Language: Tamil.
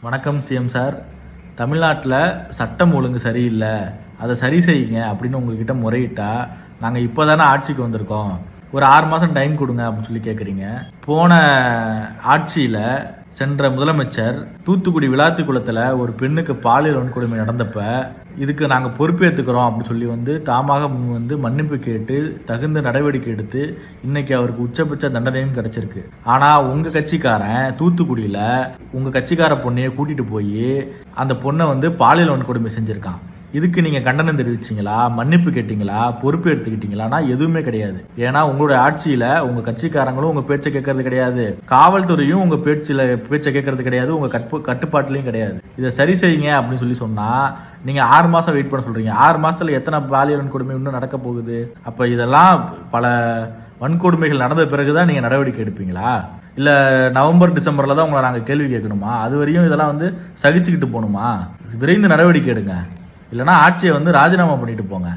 வணக்கம் சிஎம் சார். தமிழ்நாட்டில் சட்டம் ஒழுங்கு சரியில்லை, அதை சரி செய்யுங்க அப்படின்னு உங்ககிட்ட முறையிட்டா நாங்கள் இப்போ தானே ஆட்சிக்கு வந்திருக்கோம், ஒரு 6 மாதம் டைம் கொடுங்க அப்படின்னு சொல்லி கேட்குறீங்க. போன ஆட்சியில் சென்ற முதலமைச்சர் தூத்துக்குடி விளாத்திக்குளத்தில் ஒரு பெண்ணுக்கு பாலியல் வன்கொடுமை நடந்தப்ப இதுக்கு நாங்கள் பொறுப்பேற்றுக்கிறோம் அப்படின்னு சொல்லி தாமாக முன் மன்னிப்பு கேட்டு தகுந்த நடவடிக்கை எடுத்து இன்னைக்கு அவருக்கு உச்சபட்ச தண்டனையும் கிடைச்சிருக்கு. ஆனால் உங்கள் கட்சிக்காரன் தூத்துக்குடியில் உங்கள் கட்சிக்கார பொண்ணையை கூட்டிகிட்டு போய் அந்த பொண்ணை பாலியல் வன்கொடுமை செஞ்சுருக்கான். இதுக்கு நீங்கள் கண்டனம் தெரிவிச்சிங்களா, மன்னிப்பு கேட்டீங்களா, பொறுப்பு எடுத்துக்கிட்டீங்களான்னா எதுவுமே கிடையாது. ஏன்னா உங்களுடைய ஆட்சியில் உங்கள் கட்சிக்காரங்களும் உங்கள் பேச்சை கேட்கறது கிடையாது, காவல்துறையும் உங்கள் பேச்சை கேட்கறது கிடையாது, உங்கள் கட்டுப்பாட்டுலையும் கிடையாது. இதை சரி செய்யுங்க அப்படின்னு சொல்லி சொன்னால் நீங்கள் 6 மாதம் வெயிட் பண்ண சொல்கிறீங்க. 6 மாதத்தில் எத்தனை பாலியல் வன்கொடுமை இன்னும் நடக்க போகுது? அப்போ இதெல்லாம் பல வன்கொடுமைகள் நடந்த பிறகு தான் நீங்கள் நடவடிக்கை எடுப்பீங்களா? இல்லை நவம்பர் டிசம்பரில் தான் உங்களை நாங்கள் கேள்வி கேட்கணுமா? அது வரையும் இதெல்லாம் சகிச்சுக்கிட்டு போகணுமா? விரைந்து நடவடிக்கை எடுங்க, இல்லைனா ஆட்சியை ராஜினாமா பண்ணிட்டு போங்க.